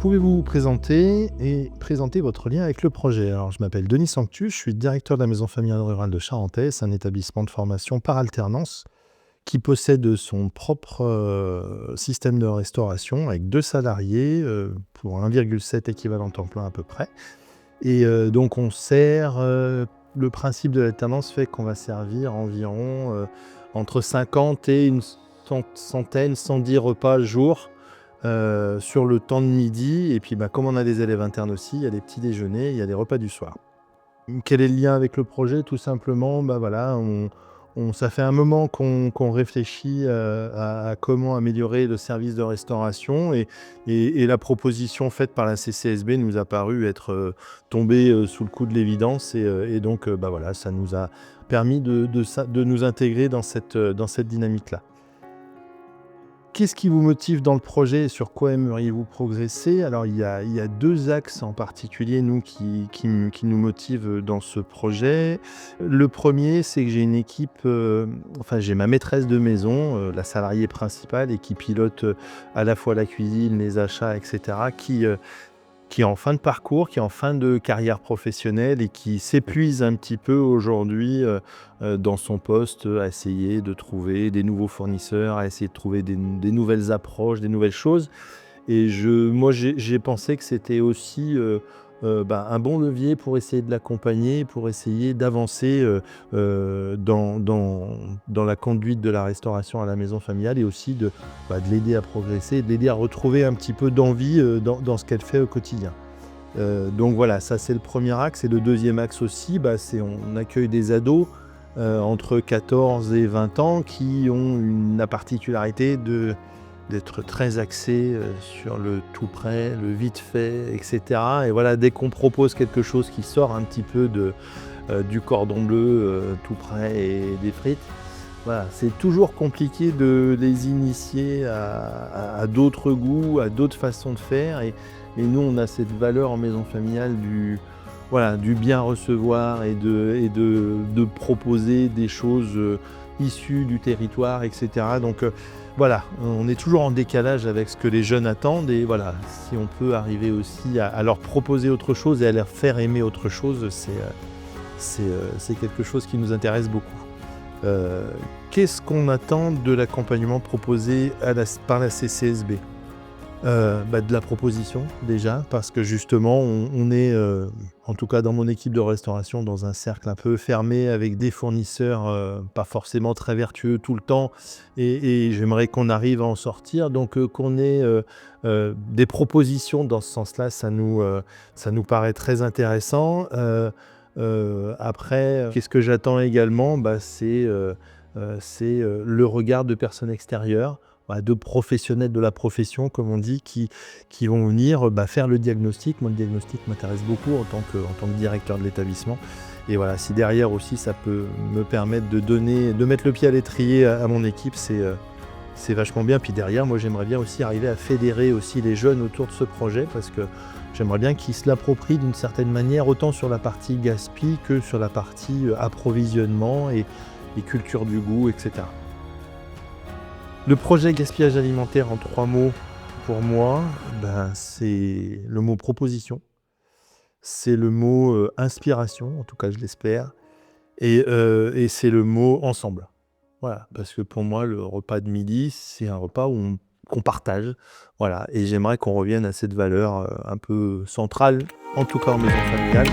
Pouvez-vous vous présenter et présenter votre lien avec le projet? Alors, je m'appelle Denis Sanctus, je suis directeur de la Maison familiale rurale de Charentay. C'est un établissement de formation par alternance qui possède son propre système de restauration avec 2 salariés pour 1,7 équivalent temps plein à peu près. Et donc, on sert, le principe de l'alternance fait qu'on va servir environ entre 50 et une centaine, 110 repas jour sur le temps de midi. Et puis, comme on a des élèves internes aussi, il y a des petits déjeuners, il y a des repas du soir. Quel est le lien avec le projet? Tout simplement, voilà, ça fait un moment qu'on réfléchit à comment améliorer le service de restauration et la proposition faite par la CCSB nous a paru être tombée sous le coup de l'évidence et donc voilà, ça nous a permis de nous intégrer dans cette dynamique-là. Qu'est-ce qui vous motive dans le projet et sur quoi aimeriez-vous progresser? Alors, il y a 2 axes en particulier, nous, qui nous motivent dans ce projet. Le premier, c'est que j'ai une équipe, j'ai ma maîtresse de maison, la salariée principale et qui pilote à la fois la cuisine, les achats, et cetera, qui est en fin de parcours, qui est en fin de carrière professionnelle et qui s'épuise un petit peu aujourd'hui dans son poste, à essayer de trouver des nouveaux fournisseurs, à essayer de trouver des nouvelles approches, des nouvelles choses. Et moi, j'ai pensé que c'était aussi un bon levier pour essayer de l'accompagner, pour essayer d'avancer dans la conduite de la restauration à la maison familiale et aussi de l'aider à progresser, de l'aider à retrouver un petit peu d'envie dans ce qu'elle fait au quotidien. Donc voilà, ça c'est le premier axe. Et le deuxième axe aussi, c'est on accueille des ados entre 14 et 20 ans qui ont la particularité d'être très axés sur le tout prêt, le vite fait, et cetera. Et voilà, dès qu'on propose quelque chose qui sort un petit peu du cordon bleu tout prêt et des frites, voilà, c'est toujours compliqué de les initier à d'autres goûts, à d'autres façons de faire. Et nous, on a cette valeur en maison familiale du bien recevoir et de proposer des choses issues du territoire, et cetera. Donc voilà, on est toujours en décalage avec ce que les jeunes attendent. Et voilà, si on peut arriver aussi à leur proposer autre chose et à leur faire aimer autre chose, c'est quelque chose qui nous intéresse beaucoup. Qu'est-ce qu'on attend de l'accompagnement proposé par la CCSB? De la proposition déjà, parce que justement on est, en tout cas dans mon équipe de restauration, dans un cercle un peu fermé avec des fournisseurs pas forcément très vertueux tout le temps et j'aimerais qu'on arrive à en sortir. Donc qu'on ait des propositions dans ce sens-là, ça nous paraît très intéressant. Après, qu'est-ce que j'attends également? C'est le regard de personnes extérieures, de professionnels de la profession, comme on dit, qui vont venir faire le diagnostic. Moi, le diagnostic m'intéresse beaucoup en tant que directeur de l'établissement. Et voilà, si derrière aussi ça peut me permettre de mettre le pied à l'étrier à mon équipe, c'est vachement bien. Puis derrière, moi, j'aimerais bien aussi arriver à fédérer aussi les jeunes autour de ce projet parce que j'aimerais bien qu'ils se l'approprient d'une certaine manière, autant sur la partie gaspille que sur la partie approvisionnement et culture du goût, etc. Le projet gaspillage alimentaire en 3 mots, pour moi, c'est le mot proposition, c'est le mot inspiration, en tout cas je l'espère, et c'est le mot ensemble. Voilà, parce que pour moi, le repas de midi, c'est un repas qu'on partage. Voilà, et j'aimerais qu'on revienne à cette valeur un peu centrale, en tout cas en maison familiale.